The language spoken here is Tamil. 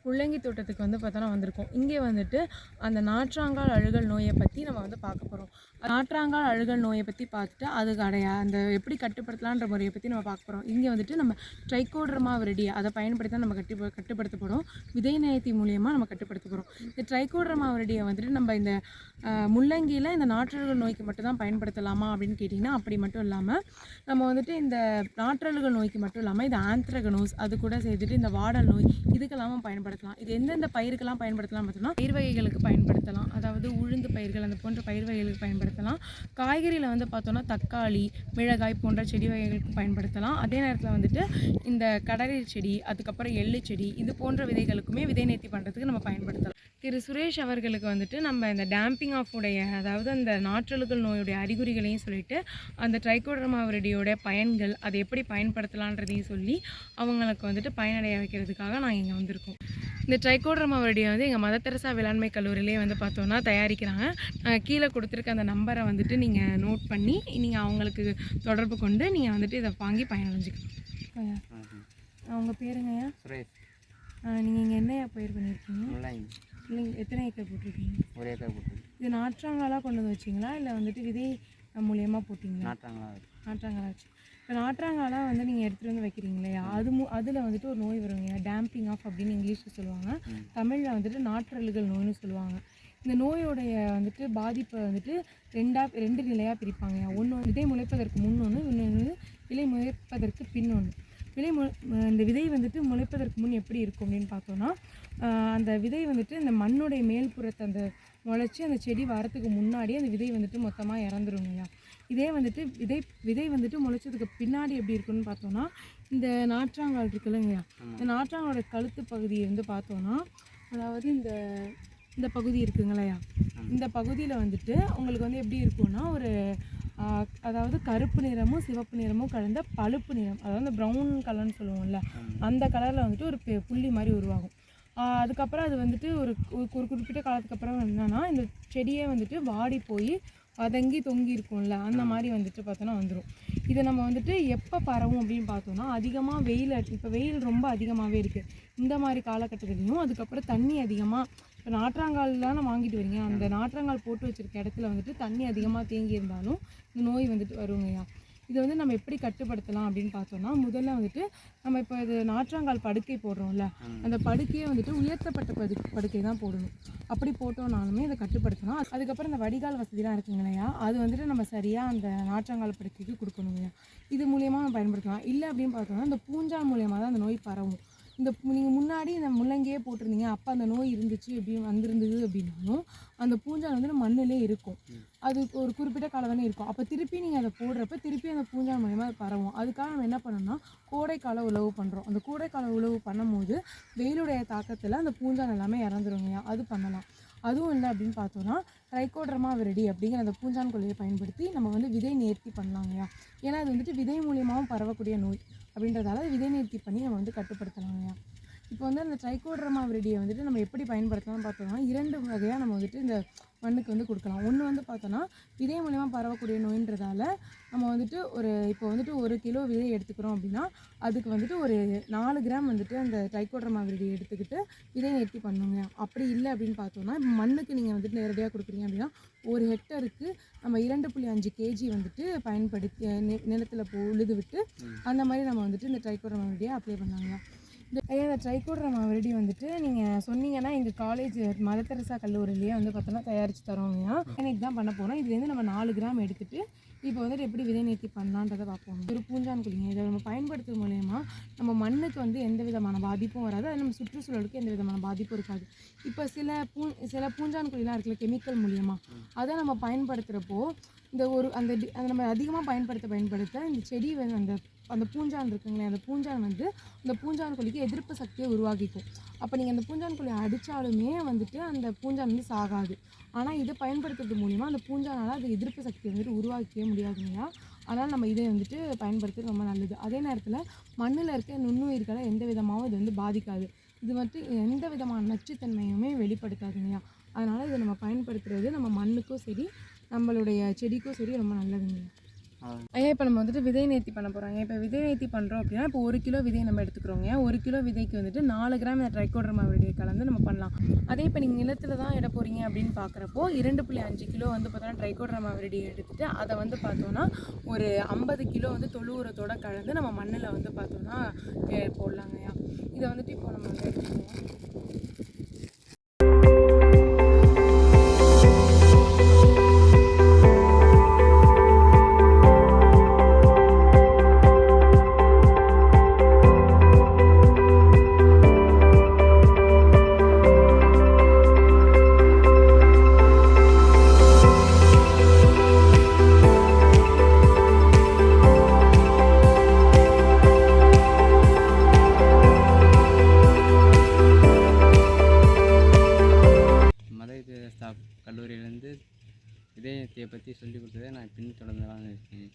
முள்ளங்கி தோட்டத்துக்கு வந்து பார்த்தோன்னா வந்திருக்கோம். இங்கே வந்துட்டு அந்த நாற்றாங்கால் அழுகல் நோயை பற்றி நம்ம வந்து பார்க்க போகிறோம். நாற்றாங்கால் அழுகல் நோயை பற்றி பார்த்துட்டு அதுக்கு அந்த எப்படி கட்டுப்படுத்தலான்ற முறையை பற்றி நம்ம பார்க்க போகிறோம். இங்கே வந்துட்டு நம்ம ட்ரைகோடர்மா விரிடியா அதை பயன்படுத்தி தான் நம்ம கட்டுப்படுத்த போகிறோம். விதை நேர்த்தி மூலியமாக நம்ம கட்டுப்படுத்த போகிறோம். இந்த ட்ரைகோடர்மா விரிடியா வந்துட்டு நம்ம இந்த முள்ளங்கியில் இந்த நாற்றழுகல் நோய்க்கு மட்டும் தான் பயன்படுத்தலாமா அப்படின்னு கேட்டிங்கன்னா அப்படி மட்டும் இல்லாமல் நம்ம வந்துட்டு இந்த நாற்றழுகல் நோய்க்கு மட்டும் இல்லாமல் இந்த ஆந்த்ரகனோஸ் அது கூட சேர்த்துட்டு இந்த வாடல் நோய் இதுக்கெல்லாமும் பயன்படுத்தலாம். இது எந்தெந்த பயிருக்கெல்லாம் பயன்படுத்தலாம் பார்த்தோம்னா பயிர் வகைகளுக்கு பயன்படுத்தலாம். அதாவது உளுந்து பயிர்கள் அந்த போன்ற பயிர் வகைகளுக்கு பயன்படுத்தலாம். காய்கறியில் வந்து பார்த்தோன்னா தக்காளி, மிளகாய் போன்ற செடி வகைகளுக்கு பயன்படுத்தலாம். அதே நேரத்தில் வந்துட்டு இந்த கடலை செடி, அதுக்கப்புறம் எள்ளு செடி இது போன்ற விதைகளுக்குமே விதை நேர்த்தி பண்ணுறதுக்கு நம்ம பயன்படுத்தலாம். திரு சுரேஷ் அவர்களுக்கு வந்துட்டு நம்ம இந்த டேம்பிங் ஆஃப் உடைய அதாவது அந்த நாற்றழுகல் நோயுடைய அறிகுறிகளையும் சொல்லிட்டு அந்த ட்ரைகோடர்மா விரிடியோட பயன்கள் அதை எப்படி பயன்படுத்தலான்றதையும் சொல்லி அவங்களுக்கு வந்துட்டு பயனடைய வைக்கிறதுக்காக நாங்கள் இங்கே வந்திருக்கோம். இந்த ட்ரைகோடர்மா விரிடியை வந்து எங்கள் மதர் தெரசா வேளாண்மை கல்லூரியிலே வந்து பார்த்தோன்னா தயாரிக்கிறாங்க. கீழே கொடுத்துருக்க அந்த நம்பரை வந்துட்டு நீங்கள் நோட் பண்ணி நீங்கள் அவங்களுக்கு தொடர்பு கொண்டு நீங்கள் வந்துட்டு இதை வாங்கி பயனடைஞ்சிக்கலாம். அவங்க பேருங்கய்யா? சுரேஷ். நீங்கள் இங்கே என்னையா பயிர் பண்ணியிருக்கீங்க? இல்லைங்க, எத்தனை ஏக்கர் போட்டிருக்கீங்க? 1 ஏக்கர் போட்டிருக்கீங்க. இது நாற்றாங்காலாக கொண்டு வந்து வச்சிங்களா இல்லை வந்துட்டு விதை மூலியமாக போட்டிங்களா? நாற்றாங்காலாக வச்சு. இப்போ நாற்றாங்காலாக வந்து நீங்கள் எடுத்துகிட்டு வந்து வைக்கிறீங்க இல்லையா, அதில் வந்துட்டு ஒரு நோய் வருவீங்க, டேம்பிங் ஆஃப் அப்படின்னு இங்கிலீஷில் சொல்லுவாங்க. தமிழில் வந்துட்டு நாற்றழுகல் நோய்னு சொல்லுவாங்க. இந்த நோயோடைய வந்துட்டு பாதிப்பை வந்துட்டு ரெண்டு நிலையாக பிரிப்பாங்க. ஒன்று விதை முளைப்பதற்கு முன் ஒன்று, இன்னொன்று விதை முளைப்பதற்கு பின் ஒன்று. இந்த விதை வந்துட்டு முளைப்பதற்கு முன் எப்படி இருக்கும் அப்படின்னு பார்த்தோன்னா அந்த விதை வந்துட்டு அந்த மண்ணுடைய மேல்புறத்தை அந்த முளைச்சி அந்த செடி வரத்துக்கு முன்னாடி அந்த விதை வந்துட்டு மொத்தமாக இறந்துருங்கய்யா. இதே வந்துட்டு விதை வந்துட்டு முளைச்சதுக்கு பின்னாடி எப்படி இருக்குன்னு பார்த்தோன்னா இந்த நாற்றாங்கால் இருக்குல்லங்கய்யா, இந்த நாற்றாங்காலோட கழுத்து பகுதியை வந்து பார்த்தோன்னா அதாவது இந்த பகுதி இருக்குங்களையா, இந்த பகுதியில் வந்துட்டு உங்களுக்கு வந்து எப்படி இருக்கும்னா ஒரு அதாவது கருப்பு நிறமும் சிவப்பு நிறமும் கலந்த பழுப்பு நிறம், அதாவது இந்த ப்ரௌன் கலர்னு சொல்லுவோம்ல அந்த கலரில் வந்துட்டு ஒரு புள்ளி மாதிரி உருவாகும். அதுக்கப்புறம் அது வந்துட்டு ஒரு குறிப்பிட்ட காலத்துக்கு அப்புறம் என்னன்னா இந்த செடியே வந்துட்டு வாடி போய் வதங்கி தொங்கி இருக்கும்ல அந்த மாதிரி வந்துட்டு பார்த்தோன்னா வந்துடும். இதை நம்ம வந்துட்டு எப்போ பரவும் அப்படின்னு பார்த்தோன்னா அதிகமாக இப்போ வெயில் ரொம்ப அதிகமாகவே இருக்குது இந்த மாதிரி காலகட்டத்துலேயும், அதுக்கப்புறம் தண்ணி அதிகமாக இப்போ நாற்றாங்கால்லாம் வாங்கிட்டு வரீங்க, அந்த நாற்றாங்கால் போட்டு வச்சுருக்க இடத்துல வந்துட்டு தண்ணி அதிகமாக தேங்கி இருந்தாலும் இந்த நோய் வந்துட்டு வருங்கய்யா. இதை வந்து நம்ம எப்படி கட்டுப்படுத்தலாம் அப்படின்னு பார்த்தோன்னா முதல்ல வந்துட்டு நம்ம இப்போ இது நாற்றாங்கால் படுக்கை போடுறோம்ல அந்த படுக்கையை வந்துட்டு உயர்த்தப்பட்ட படுக்கை தான் போடணும். அப்படி போட்டோம்னாலுமே இதை கட்டுப்படுத்தலாம். அதுக்கப்புறம் இந்த வடிகால் வசதிலாம் இருக்குங்க இல்லையா, அது வந்துட்டு நம்ம சரியாக அந்த நாற்றாங்கால் படுக்கைக்கு கொடுக்கணுங்கய்யா. இது மூலியமாக நம்ம பயன்படுத்தலாம். இல்லை அப்படின்னு பார்த்தோம்னா இந்த பூஞ்சான் மூலியமாக தான் அந்த நோய் பரவும். நீங்கள் முன்னாடி இந்த முள்ளங்கியே போட்டிருந்தீங்க அப்போ அந்த நோய் இருந்துச்சு அப்படின்னு வந்திருந்தது அப்படின்னாலும் அந்த பூஞ்சான் வந்து மண்ணிலே இருக்கும். அது ஒரு குறிப்பிட்ட காலம் தானே இருக்கும். அப்போ திருப்பி நீங்கள் அதை போடுறப்ப திருப்பி அந்த பூஞ்சான் மூலமாக அது பரவும். அதுக்காக நம்ம என்ன பண்ணோம்னா கோடைக்கால உழவு பண்ணுறோம். அந்த கோடைக்கால உழவு பண்ணும்போது வெயிலுடைய தாக்கத்தில் அந்த பூஞ்சான் எல்லாமே இறந்துருங்கய்யா, அது பண்ணலாம். அதுவும் இல்லை அப்படின்னு பார்த்தோன்னா ட்ரைகோடர்மா விரிடி அப்படிங்கிற அந்த பூஞ்சான் கொல்லியை பயன்படுத்தி நம்ம வந்து விதை நேர்த்தி பண்ணலாங்கய்யா. ஏன்னா அது வந்துட்டு விதை மூலியமாகவும் பரவக்கூடிய நோய் அப்படின்றதால விதை நேர்த்தி பண்ணி நம்ம வந்து கட்டுப்படுத்தலாங்கய்யா. இப்போ வந்து அந்த ட்ரைகோடர்மா விரிடியை வந்துட்டு நம்ம எப்படி பயன்படுத்தலாம்னு பார்த்தோம்னா 2 வகையாக நம்ம வந்துட்டு இந்த மண்ணுக்கு வந்து கொடுக்கலாம். ஒன்று வந்து பார்த்தோன்னா விதை மூலியமாக பரவக்கூடிய நோயின்றதால நம்ம வந்துட்டு இப்போ வந்துட்டு 1 கிலோ விதை எடுத்துக்கிறோம் அப்படின்னா அதுக்கு வந்துட்டு ஒரு 4 கிராம் வந்துட்டு அந்த ட்ரைகோடர்மா விரிடியை எடுத்துக்கிட்டு விதை நேர்த்தி பண்ணுங்க. அப்படி இல்லை அப்படின்னு பார்த்தோன்னா இப்போ மண்ணுக்கு நீங்கள் வந்துட்டு நேரடியாக கொடுக்குறீங்க அப்படின்னா 1 ஹெக்டருக்கு நம்ம 2.5 kg வந்துட்டு பயன்படுத்தி நிலத்தில் உழுது விட்டு அந்த மாதிரி நம்ம வந்துட்டு இந்த ட்ரைகோடர்மா விரிடியை அப்ளை பண்ணாங்க. இந்த ட்ரைகோடர்மா விரிடி வந்துட்டு நீங்கள் சொன்னீங்கன்னா எங்கள் காலேஜ் மதர் தெரசா கல்லூரியிலேயே வந்து பார்த்தோன்னா தயாரித்து தரோங்கய்யா. எனக்கு தான் பண்ண போகிறோம். இதுலேருந்து நம்ம 4 கிராம் எடுத்துகிட்டு இப்போ வந்துட்டு எப்படி விதை நேர்த்தி பண்ணலான்றதை பார்ப்போம். ஒரு பூஞ்சான் குழிங்க இதை நம்ம பயன்படுத்துறது மூலயமா நம்ம மண்ணுக்கு வந்து எந்த விதமான பாதிப்பும் வராது, அது நம்ம சுற்றுச்சூழலுக்கு எந்த விதமான பாதிப்பும் இருக்காது. இப்போ சில பூஞ்சான் குழிலாம் இருக்குல்ல கெமிக்கல் மூலியமாக அதை நம்ம பயன்படுத்துகிறப்போ இந்த அதை நம்ம அதிகமாக பயன்படுத்த இந்த செடி வந்து அந்த பூஞ்சான் இருக்குங்களே அந்த பூஞ்சான் வந்து அந்த பூஞ்சான் கொல்லிக்கு எதிர்ப்பு சக்தியை உருவாக்கிக்கும். அப்போ நீங்கள் அந்த பூஞ்சான் கொல்லியை அடித்தாலுமே வந்துட்டு அந்த பூஞ்சான் வந்து சாகாது. ஆனால் இதை பயன்படுத்துறது மூலிமா அந்த பூஞ்சானால் அது எதிர்ப்பு சக்தியை வந்துட்டு உருவாக்கவே முடியாதுங்களா. அதனால் நம்ம இதை வந்துட்டு பயன்படுத்துறது ரொம்ப நல்லது. அதே நேரத்தில் மண்ணில் இருக்க நுண்ணுயிர்களை எந்த விதமாகவும் இது வந்து பாதிக்காது. இது வந்துட்டு எந்த விதமான நச்சுத்தன்மையுமே வெளிப்படுத்தாதுங்கய்யா. அதனால் இதை நம்ம பயன்படுத்துறது நம்ம மண்ணுக்கும் சரி நம்மளுடைய செடிக்கும் சரி ரொம்ப நல்லதுங்க. ஐயா இப்போ நம்ம வந்துட்டு விதை நேர்த்தி பண்ண போகிறோங்க. இப்போ விதை நேர்த்தி பண்ணுறோம் அப்படின்னா இப்போ 1 கிலோ விதை நம்ம எடுத்துக்கிறோங்க. 1 கிலோ விதைக்கு வந்துட்டு 4 கிராம் இந்த ட்ரைகோடர்மா விரிடியை கலந்து நம்ம பண்ணலாம். அதே இப்போ நீங்கள் நிலத்தில் தான் இட போகிறீங்க அப்படின்னு பார்க்குறப்போ 2.5 கிலோ வந்து பார்த்தோன்னா ட்ரைகோடர்மா விரிடியை எடுத்துகிட்டு அதை வந்து பார்த்தோன்னா ஒரு 50 கிலோ வந்து தொழு உரத்தோட கலந்து நம்ம மண்ணில் வந்து பார்த்தோன்னா போடலாங்கய்யா. இதை வந்துட்டு இப்போ நம்ம வந்து எடுத்துக்குவோம். கல்லூரியிலேருந்து விதை நேர்த்தியை பற்றி சொல்லிக் கொடுத்ததை நான் பின்தொடர்ந்தலான்னு இருக்கேன்.